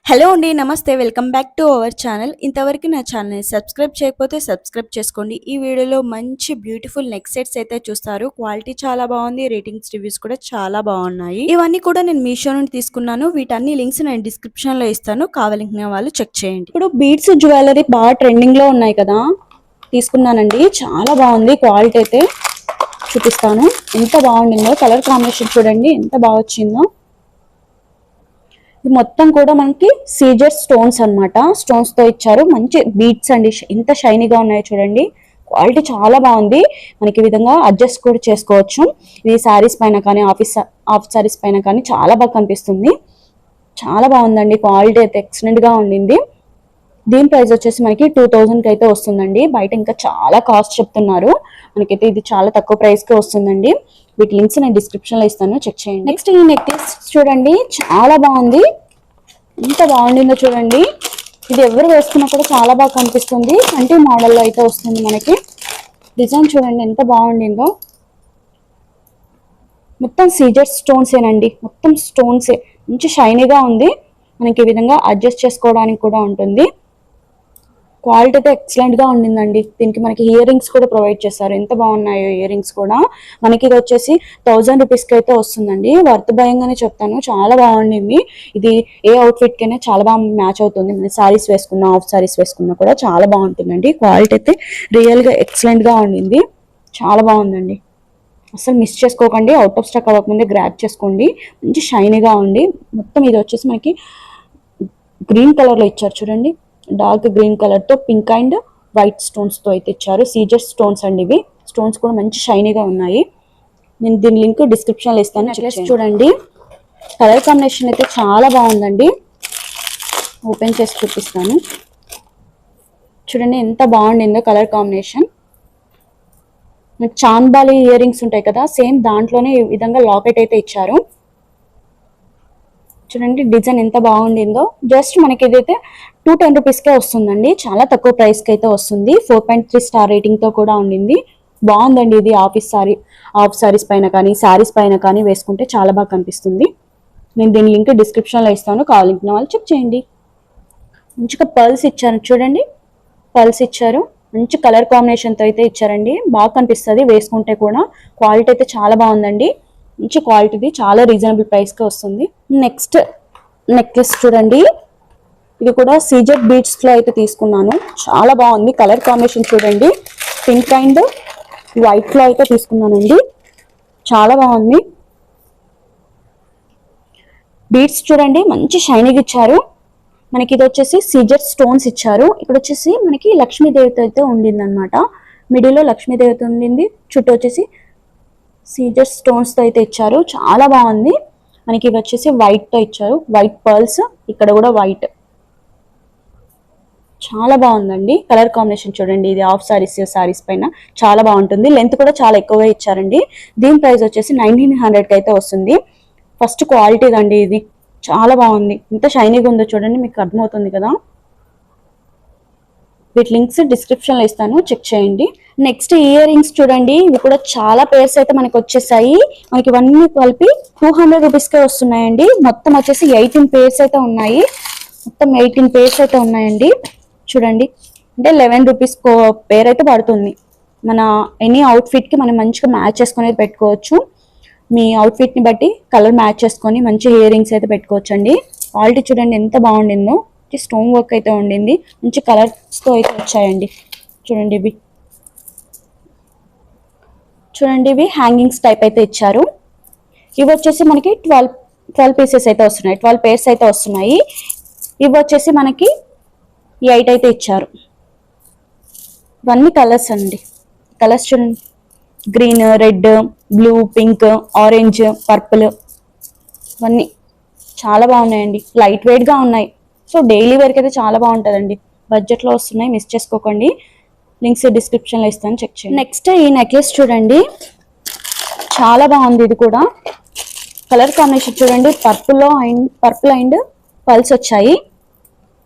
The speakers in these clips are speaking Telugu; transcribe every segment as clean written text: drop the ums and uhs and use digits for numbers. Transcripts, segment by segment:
హలో అండి, నమస్తే. Welcome back to our channel. ఇంతవరకు నా ఛానల్ని సబ్స్క్రైబ్ చేయకపోతే సబ్స్క్రైబ్ చేసుకోండి. ఈ వీడియోలో మంచి బ్యూటిఫుల్ నెక్ సెట్స్ అయితే చూస్తారు. క్వాలిటీ చాలా బాగుంది. రేటింగ్స్ రివ్యూస్ కూడా చాలా బాగున్నాయి. ఇవన్నీ కూడా నేను మీషో నుండి తీసుకున్నాను. వీటన్ని లింక్స్ నేను డిస్క్రిప్షన్ లో ఇస్తాను. కావాలనుకునే వాళ్ళు చెక్ చేయండి. ఇప్పుడు బీడ్స్ జ్యువెలరీ బాగా ట్రెండింగ్ లో ఉన్నాయి కదా, తీసుకున్నానండి. చాలా బాగుంది. క్వాలిటీ అయితే చూపిస్తాను. ఎంత బాగుండిందో, కలర్ కాంబినేషన్ చూడండి ఎంత బాగా వచ్చిందో. ఇది మొత్తం కూడా మనకి సీజర్ స్టోన్స్ అన్నమాట. స్టోన్స్ తో ఇచ్చారు. మంచి బీట్స్ అండి, ఎంత షైనీగా ఉన్నాయో చూడండి. క్వాలిటీ చాలా బాగుంది. మనకి ఈ విధంగా అడ్జస్ట్ కూడా చేసుకోవచ్చు. ఇది శారీస్ పైన కానీ ఆఫ్ శారీస్ పైన కానీ చాలా బాగా కనిపిస్తుంది. చాలా బాగుందండి. క్వాలిటీ అయితే ఎక్సలెంట్ గా ఉండింది. దీని ప్రైస్ వచ్చేసి మనకి 2000 కి అయితే వస్తుందండి. బయట ఇంకా చాలా కాస్ట్ చెప్తున్నారు. మనకైతే ఇది చాలా తక్కువ ప్రైస్ కి వస్తుందండి. వీటి లింక్స్ నేను డిస్క్రిప్షన్ లో ఇస్తాను, చెక్ చేయండి. నెక్స్ట్ ఈ నెక్లెస్ చూడండి, చాలా బాగుంది. ఎంత బాగుండిందో చూడండి. ఇది ఎవరు వేసుకున్నా కూడా చాలా బాగా కనిపిస్తుంది. అంటే మోడల్లో అయితే వస్తుంది మనకి. డిజైన్ చూడండి ఎంత బాగుండిందో. మొత్తం సీజర్ స్టోన్స్ ఏనండి, మొత్తం స్టోన్సే. మంచి షైనీగా ఉంది. మనకి ఈ విధంగా అడ్జస్ట్ చేసుకోవడానికి కూడా ఉంటుంది. క్వాలిటీ అయితే ఎక్సలెంట్ గా ఉండిందండి. దీనికి మనకి ఇయర్ రింగ్స్ కూడా ప్రొవైడ్ చేస్తారు. ఎంత బాగున్నాయో ఇయర్ రింగ్స్ కూడా. మనకి ఇది వచ్చేసి 1000 రూపీస్ కి అయితే వస్తుందండి. వర్త్ భయంగానే చెప్తాను, చాలా బాగుండింది. ఇది ఏ అవుట్ఫిట్ కైనా చాలా బాగా మ్యాచ్ అవుతుంది. మన సారీస్ వేసుకున్నా, ఆఫ్ సారీస్ వేసుకున్నా కూడా చాలా బాగుంటుందండి. క్వాలిటీ అయితే రియల్ గా ఎక్సలెంట్ గా ఉండింది. చాలా బాగుందండి. అసలు మిస్ చేసుకోకండి. అవుట్ ఆఫ్ స్టాక్ అవ్వకముందే గ్రాప్ చేసుకోండి. మంచి షైనీగా ఉంది. మొత్తం ఇది వచ్చేసి మనకి గ్రీన్ కలర్ లో ఇచ్చారు చూడండి. డార్క్ గ్రీన్ కలర్ తో పింక్ అండ్ వైట్ స్టోన్స్ తో అయితే ఇచ్చారు. సీజర్ స్టోన్స్ అండి ఇవి. స్టోన్స్ కూడా మంచి షైనీగా ఉన్నాయి. నేను దీని లింక్ డిస్క్రిప్షన్ లో ఇస్తాను. నెక్లెస్ చూడండి, కలర్ కాంబినేషన్ అయితే చాలా బాగుందండి. ఓపెన్ చేసి చూపిస్తాను. చూడండి ఎంత బాగుండిందో colour combination. Chandbali earrings ఉంటాయి కదా, సేమ్ దాంట్లోనే ఈ విధంగా లాకెట్ అయితే ఇచ్చారు. చూడండి డిజైన్ ఎంత బాగుండిందో. జస్ట్ మనకి ఇదైతే 210 రూపీస్కే వస్తుందండి. చాలా తక్కువ ప్రైస్ కి అయితే వస్తుంది. 4.3 స్టార్ రేటింగ్ తో కూడా ఉండింది. బాగుందండి. ఇది ఆఫ్ సారీస్ పైన కానీ సారీస్ పైన కానీ వేసుకుంటే చాలా బాగా కనిపిస్తుంది. నేను దీని లింక్ డిస్క్రిప్షన్ లో ఇస్తాను. కావాలనుకున్న వాళ్ళు చెక్ చేయండి. మంచిగా పర్ల్స్ ఇచ్చారు చూడండి. పర్ల్స్ ఇచ్చారు. మంచి కలర్ కాంబినేషన్ తో అయితే ఇచ్చారండి. బాగా కనిపిస్తుంది వేసుకుంటే కూడా. క్వాలిటీ అయితే చాలా బాగుందండి. మంచి క్వాలిటీది, చాలా రీజనబుల్ ప్రైస్ కి వస్తుంది. నెక్స్ట్ నెక్లెస్ చూడండి. ఇది కూడా సీజెడ్ బీడ్స్ లో అయితే తీసుకున్నాను. చాలా బాగుంది. కలర్ కాంబినేషన్ చూడండి. పింక్ అండ్ వైట్ లో అయితే తీసుకున్నానండి. చాలా బాగుంది. బీడ్స్ చూడండి మంచి షైనింగ్ ఇచ్చారు. మనకి ఇది వచ్చేసి సీజర్ స్టోన్స్ ఇచ్చారు. ఇక్కడ వచ్చేసి మనకి లక్ష్మీదేవితో అయితే ఉండింది అనమాట. మిడిల్ లో లక్ష్మీదేవితో ఉండింది. చుట్టూ వచ్చేసి సీజర్ స్టోన్స్ తో అయితే ఇచ్చారు. చాలా బాగుంది. మనకి ఇవి వచ్చేసి వైట్ తో ఇచ్చారు. వైట్ పర్ల్స్, ఇక్కడ కూడా వైట్. చాలా బాగుందండి. కలర్ కాంబినేషన్ చూడండి. ఇది ఆఫ్ సారీస్ పైన చాలా బాగుంటుంది. లెంత్ కూడా చాలా ఎక్కువగా ఇచ్చారండి. దీని ప్రైస్ వచ్చేసి 1900 కి అయితే వస్తుంది. ఫస్ట్ క్వాలిటీ అండి ఇది. చాలా బాగుంది. ఎంత షైనీగా ఉందో చూడండి, మీకు అర్థమవుతుంది కదా. వీటి లింక్స్ డిస్క్రిప్షన్ లో ఇస్తాను, చెక్ చేయండి. నెక్స్ట్ ఇయర్ రింగ్స్ చూడండి. ఇవి కూడా చాలా పేర్స్ అయితే మనకి వచ్చేసాయి. మనకి ఇవన్నీ కలిపి 200 రూపీస్ కే వస్తున్నాయండి. మొత్తం వచ్చేసి 18 పేర్స్ అయితే ఉన్నాయి. మొత్తం 18 పేర్స్ అయితే ఉన్నాయండి. చూడండి, అంటే 11 రూపీస్ పేర్ అయితే పడుతుంది. మన ఎనీ అవుట్ఫిట్ కి మనం మంచిగా మ్యాచ్ చేసుకుని పెట్టుకోవచ్చు. మీ అవుట్ఫిట్ ని బట్టి కలర్ మ్యాచ్ చేసుకొని మంచి ఇయర్ రింగ్స్ అయితే పెట్టుకోవచ్చు అండి. క్వాలిటీ చూడండి ఎంత బాగుండిందో. స్టోన్ వర్క్ అయితే ఉండింది. మంచి కలర్స్ తో అయితే వచ్చాయండి. చూడండి ఇవి. చూడండి ఇవి హ్యాంగింగ్స్ టైప్ అయితే ఇచ్చారు. ఇవి వచ్చేసి మనకి 12 పీసెస్ అయితే వస్తున్నాయి. 12 పేర్స్ అయితే వస్తున్నాయి. ఇవి వచ్చేసి మనకి 8 అయితే ఇచ్చారు. ఇవన్నీ కలర్స్ అండి. కలర్స్ చూడండి. Green, red, blue, pink, orange, purple. ఇవన్నీ చాలా బాగున్నాయండి. లైట్ వెయిట్ గా ఉన్నాయి. సో డైలీ వేర్కి అయితే చాలా బాగుంటుందండి. బడ్జెట్ లో వస్తున్నాయి, మిస్ చేసుకోకండి. లింక్స్ డిస్క్రిప్షన్ లో ఇస్తాను, చెక్ చేయండి. నెక్స్ట్ ఈ నెక్లెస్ చూడండి. చాలా బాగుంది. ఇది కూడా కలర్ కాంబినేషన్ చూడండి. పర్పుల్ అండ్ పల్స్ వచ్చాయి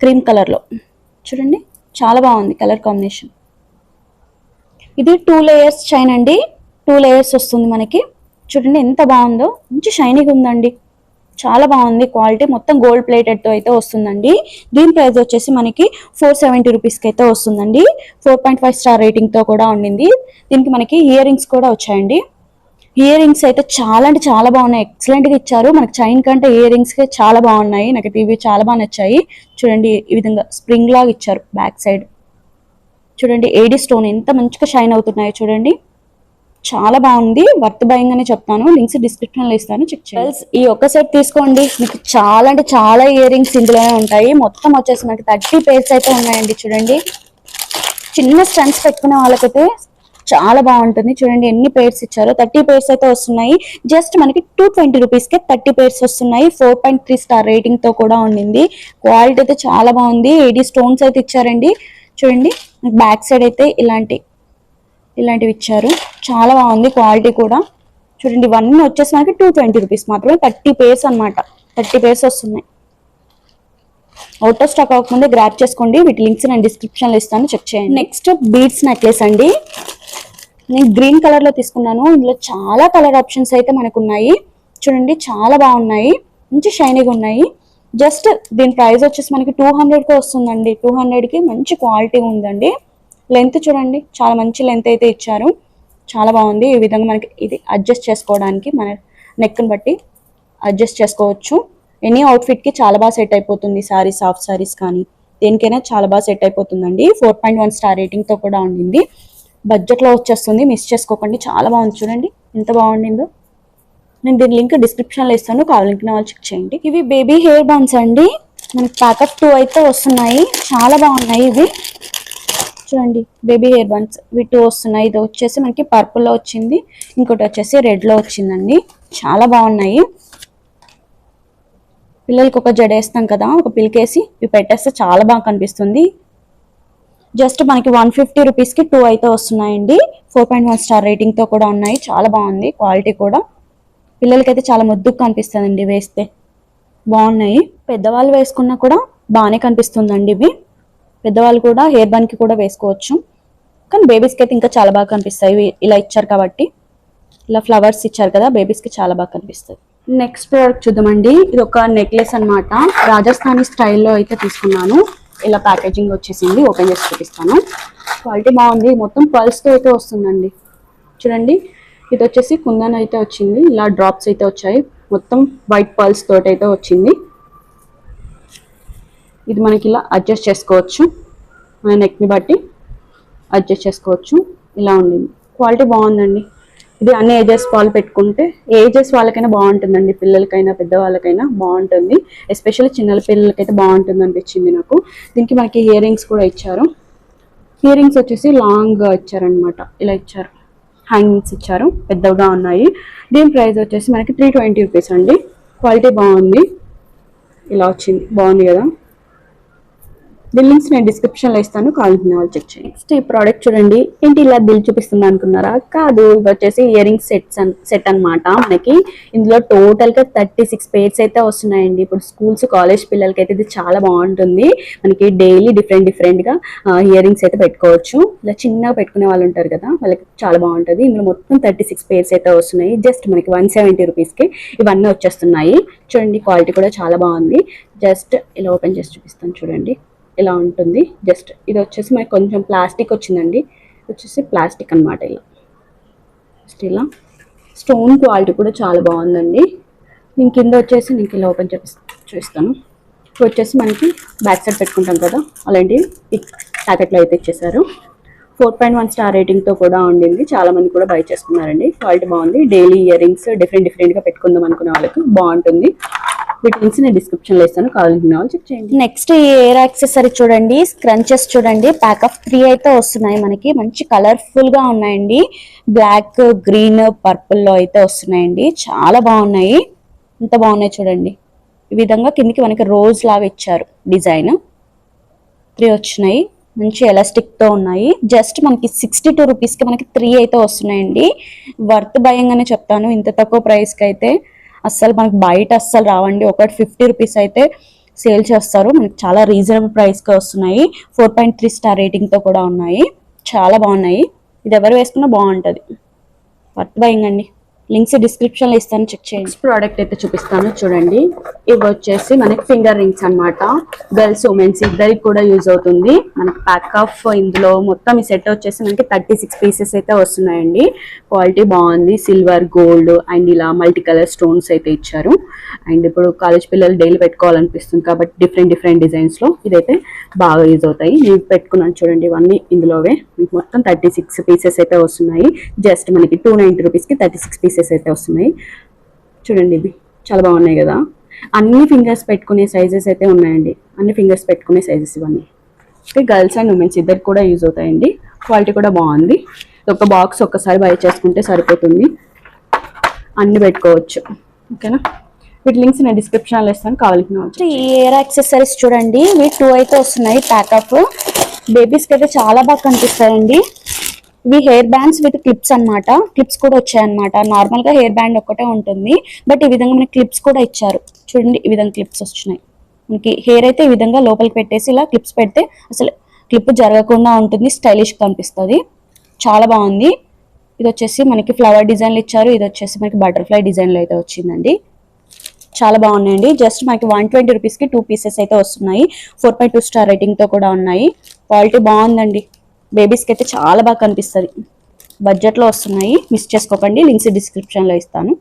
క్రీమ్ కలర్ లో. చూడండి చాలా బాగుంది కలర్ కాంబినేషన్. ఇది 2 లేయర్స్ చైన్ అండి. 2 లేయర్స్ వస్తుంది మనకి. చూడండి ఎంత బాగుందో. మంచి షైనీగా ఉందండి. చాలా బాగుంది క్వాలిటీ, మొత్తం గోల్డ్ ప్లేటెడ్ తో అయితే వస్తుందండి. దీని ప్రైస్ వచ్చేసి మనకి 470 రూపీస్ కి అయితే వస్తుందండి. 4.5 స్టార్ రేటింగ్ తో కూడా ఉండింది. దీనికి మనకి ఇయర్ రింగ్స్ కూడా వచ్చాయండి. ఇయర్ రింగ్స్ అయితే చాలా అంటే చాలా బాగున్నాయి, ఎక్సలెంట్ గా ఇచ్చారు. మనకి చైన్ కంటే ఇయర్ రింగ్స్ చాలా బాగున్నాయి, నాకు ఇవి చాలా బాగా నచ్చాయి. చూడండి ఈ విధంగా స్ప్రింగ్ లాగా ఇచ్చారు బ్యాక్ సైడ్. చూడండి ఏడి స్టోన్ ఎంత మంచిగా షైన్ అవుతున్నాయో చూడండి, చాలా బాగుంది. వర్త్ బయింగ్ అని చెప్తాను, లింక్స్ డిస్క్రిప్షన్ లో ఇస్తాను, చెక్ చేయండి. ఈ ఒక్క సెట్ తీసుకోండి, మీకు చాలా అంటే చాలా ఇయర్ రింగ్స్ ఇందులోనే ఉంటాయి. మొత్తం వచ్చేసి మనకి 30 పేర్స్ అయితే ఉన్నాయండి. చూడండి చిన్న స్టన్స్ పెట్టుకునే వాళ్ళకైతే చాలా బాగుంటుంది. చూడండి ఎన్ని పేర్స్ ఇచ్చారో, 30 పేర్స్ అయితే వస్తున్నాయి. జస్ట్ మనకి 220 రూపీస్ కే 30 పేర్స్ వస్తున్నాయి. 4.3 స్టార్ రేటింగ్ తో కూడా ఉండింది. క్వాలిటీ అయితే చాలా బాగుంది. 80 స్టోన్స్ అయితే ఇచ్చారండి. చూడండి బ్యాక్ సైడ్ అయితే ఇలాంటివి ఇచ్చారు, చాలా బాగుంది క్వాలిటీ కూడా. చూడండి ఇవన్నీ వచ్చేసి మనకి 220 రూపీస్ మాత్రమే, 30 పేర్స్ అనమాట. 30 పేర్స్ వస్తున్నాయి. అవుట్ ఆఫ్ స్టాక్ అవ్వకముందే గ్రాప్ చేసుకోండి, వీటి లింక్స్ నేను డిస్క్రిప్షన్ లో ఇస్తాను, చెక్ చేయండి. నెక్స్ట్ బీడ్స్ నెక్లెస్ అండి. నేను గ్రీన్ కలర్ లో తీసుకున్నాను. ఇందులో చాలా కలర్ ఆప్షన్స్ అయితే మనకు ఉన్నాయి. చూడండి చాలా బాగున్నాయి, మంచి షైనీగా ఉన్నాయి. జస్ట్ దీని ప్రైస్ వచ్చేసి మనకి 200 కి వస్తుందండి. 200 కి మంచి క్వాలిటీ ఉందండి. లెంత్ చూడండి చాలా మంచి లెంత్ అయితే ఇచ్చారు, చాలా బాగుంది. ఈ విధంగా మనకి ఇది అడ్జస్ట్ చేసుకోవడానికి మన నెక్ని బట్టి అడ్జస్ట్ చేసుకోవచ్చు. ఎనీ అవుట్ఫిట్ కి చాలా బాగా సెట్ అయిపోతుంది. సారీస్, సాఫ్ట్ సారీస్ కానీ దేనికైనా చాలా బాగా సెట్ అయిపోతుందండి. 4.1 స్టార్ రేటింగ్ తో కూడా ఉండింది. బడ్జెట్ లో వచ్చేస్తుంది, మిస్ చేసుకోకండి. చాలా బాగుంది, చూడండి ఎంత బాగుండిందో. నేను దీని లింక్ డిస్క్రిప్షన్ లో ఇస్తాను, కావాలనుకున్న వాళ్ళు చెక్ చేయండి. ఇవి బేబీ హెయిర్ బాన్స్ అండి. మనకి ప్యాకప్ 2 అయితే వస్తున్నాయి, చాలా బాగున్నాయి ఇవి. చూడండి బేబీ హెయిర్ బన్స్ ఇవి 2 వస్తున్నాయి. ఇది వచ్చేసి మనకి పర్పుల్ లో వచ్చింది, ఇంకోటి వచ్చేసి రెడ్ లో వచ్చిందండి. చాలా బాగున్నాయి. పిల్లలకి ఒక జడ వేస్తాం కదా, ఒక పిల్కేసి ఇవి పెట్టేస్తే చాలా బాగా కనిపిస్తుంది. జస్ట్ మనకి 150 రూపీస్ కి 2 అయితే వస్తున్నాయండి. 4.1 స్టార్ రేటింగ్ తో కూడా ఉన్నాయి, చాలా బాగుంది క్వాలిటీ కూడా. పిల్లలకైతే చాలా ముద్దుగా కనిపిస్తుందండి వేస్తే, బాగున్నాయి. పెద్దవాళ్ళు వేసుకున్నా కూడా బాగానే కనిపిస్తుందండి ఇవి. పెద్దవాళ్ళు కూడా హెయిర్ బన్ కి కూడా వేసుకోవచ్చు, కానీ బేబీస్ కి అయితే ఇంకా చాలా బాగా కనిపిస్తాయి. ఇలా ఇచ్చారు కాబట్టి, ఇలా ఫ్లవర్స్ ఇచ్చారు కదా, బేబీస్ కి చాలా బాగా కనిపిస్తుంది. నెక్స్ట్ ప్రోడక్ట్ చూద్దామండి. ఇది ఒక నెక్లెస్ అన్నమాట. రాజస్థానీ స్టైల్లో అయితే తీసుకున్నాను. ఇలా ప్యాకేజింగ్ వచ్చేసింది, ఓపెన్ చేసి చూపిస్తాను. క్వాలిటీ బాగుంది, మొత్తం పర్ల్స్ తో అయితే వస్తుందండి. చూడండి ఇది వచ్చేసి కుందన్ అయితే వచ్చింది, ఇలా డ్రాప్స్ అయితే వచ్చాయి. మొత్తం వైట్ పర్ల్స్ తోటి అయితే వచ్చింది. ఇది మనకి ఇలా అడ్జస్ట్ చేసుకోవచ్చు, మన నెక్ని బట్టి అడ్జస్ట్ చేసుకోవచ్చు. ఇలా ఉండింది, క్వాలిటీ బాగుందండి. ఇది అన్ని ఏజెస్ వాళ్ళు పెట్టుకుంటే, ఏజెస్ వాళ్ళకైనా బాగుంటుందండి, పిల్లలకైనా పెద్దవాళ్ళకైనా బాగుంటుంది. ఎస్పెషల్లీ చిన్న పిల్లలకైతే బాగుంటుంది అనిపించింది నాకు. దీనికి మనకి ఇయర్ రింగ్స్ కూడా ఇచ్చారు. ఇయర్ రింగ్స్ వచ్చేసి లాంగ్ ఇచ్చారనమాట, ఇలా ఇచ్చారు, హ్యాంగింగ్స్ ఇచ్చారు, పెద్దగా ఉన్నాయి. దీని ప్రైస్ వచ్చేసి మనకి 320 రూపీస్ అండి. క్వాలిటీ బాగుంది, ఇలా వచ్చింది, బాగుంది కదా. దీని లింక్స్ నేను డిస్క్రిప్షన్ లో ఇస్తాను, కావాలనుకునే వాళ్ళు చెక్ చేయండి. నెక్స్ట్ ఈ ప్రోడక్ట్ చూడండి, ఏంటి ఇలా బిల్ చూపిస్తుంది అనుకున్నారా? కాదు, ఇవి వచ్చేసి ఇయర్ రింగ్స్ సెట్ అనమాట. మనకి ఇందులో టోటల్ గా 36 పేర్స్ అయితే వస్తున్నాయండి. ఇప్పుడు స్కూల్స్, కాలేజ్ పిల్లలకి అయితే ఇది చాలా బాగుంటుంది. మనకి డైలీ డిఫరెంట్ గా ఇయర్ రింగ్స్ అయితే పెట్టుకోవచ్చు. ఇలా చిన్నగా పెట్టుకునే వాళ్ళు ఉంటారు కదా, వాళ్ళకి చాలా బాగుంటుంది. ఇందులో మొత్తం 36 పేర్స్ అయితే వస్తున్నాయి. జస్ట్ మనకి 170 రూపీస్ కి ఇవన్నీ వచ్చేస్తున్నాయి. చూడండి క్వాలిటీ కూడా చాలా బాగుంది. జస్ట్ ఇలా ఓపెన్ చేసి చూపిస్తాను, చూడండి ఇలా ఉంటుంది. జస్ట్ ఇది వచ్చేసి మనకి కొంచెం ప్లాస్టిక్ వచ్చిందండి, వచ్చేసి ప్లాస్టిక్ అనమాట. ఇలా స్టోన్ క్వాలిటీ కూడా చాలా బాగుందండి. దీని కింద వచ్చేసి నేను ఇలా ఓపెన్ చూపిస్తాను. ఇప్పుడు వచ్చేసి మనకి బ్యాక్ సైడ్ పెట్టుకుంటాం కదా, అలాంటివి ఈ ప్యాకెట్లో అయితే ఇచ్చేసారు. 4.1 స్టార్ రేటింగ్ తో కూడా ఉండింది. చాలా మంది కూడా బై చేసుకున్నారండి, క్వాలిటీ బాగుంది. డైలీ ఇయర్ రింగ్స్ డిఫరెంట్ గా పెట్టుకుందాం అనుకునే వాళ్ళకి బాగుంటుంది. వీటి లింక్స్ నేను డిస్క్రిప్షన్ లో ఇస్తాను, కావాలనుకునే వాళ్ళు చెక్ చేయండి. నెక్స్ట్ ఈ ఇయర్ యాక్సెసరీ చూడండి, స్క్రంచెస్ చూడండి, ప్యాక్ ఆఫ్ 3 అయితే వస్తున్నాయి మనకి. మంచి కలర్ఫుల్ గా ఉన్నాయండి, బ్లాక్, గ్రీన్, పర్పుల్ లో అయితే వస్తున్నాయండి. చాలా బాగున్నాయి, ఎంత బాగున్నాయి చూడండి. ఈ విధంగా కిందికి మనకి రోజ్ లాగా ఇచ్చారు డిజైన్. 3 వచ్చినాయి, మంచి ఎలాస్టిక్ తో ఉన్నాయి. జస్ట్ మనకి 62 రూపీస్ కి మనకి 3 అయితే వస్తున్నాయండి. వర్త్ భయంగానే చెప్తాను, ఇంత తక్కువ ప్రైస్ కి అయితే అస్సలు మనకి బయట అస్సలు రావండి. ఒకటి 50 రూపీస్ అయితే సేల్ చేస్తారు, మనకి చాలా రీజనబుల్ ప్రైస్ కి వస్తున్నాయి. 4.3 స్టార్ రేటింగ్ తో కూడా ఉన్నాయి, చాలా బాగున్నాయి. ఇది ఎవరు వేసుకున్నా బాగుంటది, వర్త్ బయింగ్ అండి. లింక్స్ డిస్క్రిప్షన్ లో ఇస్తాను, చెక్ చేయండి. ప్రోడక్ట్ అయితే చూపిస్తాను చూడండి. ఇవి వచ్చేసి మనకి ఫింగర్ రింగ్స్ అన్నమాట. గర్ల్స్ ఉమెన్స్ ఇద్దరికి కూడా యూజ్ అవుతుంది. మనకి ప్యాక్ ఆఫ్ ఇందులో మొత్తం ఈ సెట్ వచ్చేసి మనకి 36 పీసెస్ అయితే వస్తున్నాయండి. క్వాలిటీ బాగుంది. సిల్వర్, గోల్డ్ అండ్ ఇలా మల్టీ కలర్ స్టోన్స్ అయితే ఇచ్చారు. అండ్ ఇప్పుడు కాలేజ్ పిల్లలు డైలీ పెట్టుకోవాలనిపిస్తుంది కాబట్టి డిఫరెంట్ డిజైన్స్ లో ఇదైతే బాగా యూజ్ అవుతాయి. నేను పెట్టుకున్నాను చూడండి. ఇవన్నీ ఇందులోవే మీకు మొత్తం 36 పీసెస్ అయితే వస్తున్నాయి. జస్ట్ మనకి 290 రూపీస్కి 36 పీసెస్ అయితే వస్తున్నాయి. చూడండి ఇవి చాలా బాగున్నాయి కదా. అన్ని ఫింగర్స్ పెట్టుకునే సైజెస్ అయితే ఉన్నాయండి. అన్ని ఫింగర్స్ పెట్టుకునే సైజెస్ ఇవన్నీ. గర్ల్స్ అండ్ ఉమెన్స్ ఇద్దరికి కూడా యూజ్ అవుతాయండి. క్వాలిటీ కూడా బాగుంది. ఒక బాక్స్ ఒక్కసారి బై చేసుకుంటే సరిపోతుంది. అన్ని పెట్టుకోవచ్చు. ఓకేనా. వీటి లింక్స్ నేను డిస్క్రిప్షన్లో ఇస్తాను, కావాల్సిన. ఈ ఇయర్ యాక్సెసరీస్ చూడండి. ఇవి 2 అయితే వస్తున్నాయి ప్యాకప్. బేబీస్కి అయితే చాలా బాగా కనిపిస్తాయండి. ఇవి హెయిర్ బ్యాండ్స్ విత్ క్లిప్స్ అన్నమాట. క్లిప్స్ కూడా వచ్చాయన్నమాట. నార్మల్ గా హెయిర్ బ్యాండ్ ఒక్కటే ఉంటుంది, బట్ ఈ విధంగా మనకి క్లిప్స్ కూడా ఇచ్చారు. చూడండి ఈ విధంగా క్లిప్స్ వచ్చినాయి. మనకి హెయిర్ అయితే ఈ విధంగా లోపలికి పెట్టేసి ఇలా క్లిప్స్ పెడితే అసలు క్లిప్ జరగకుండా ఉంటుంది, స్టైలిష్ కనిపిస్తుంది. చాలా బాగుంది. ఇది వచ్చేసి మనకి ఫ్లవర్ డిజైన్లు ఇచ్చారు. ఇది వచ్చేసి మనకి బటర్ఫ్లై డిజైన్ లో అయితే వచ్చిందండి. చాలా బాగున్నాయండి. జస్ట్ మనకి 120 రూపీస్కి 2 పీసెస్ అయితే వస్తున్నాయి. 4.2 స్టార్ రేటింగ్ తో కూడా ఉన్నాయి. క్వాలిటీ బాగుందండి. బేబీస్కి అయితే చాలా బాగా కనిపిస్తుంది. బడ్జెట్లో వస్తున్నాయి, మిస్ చేసుకోకండి. లింక్స్ డిస్క్రిప్షన్లో ఇస్తాను.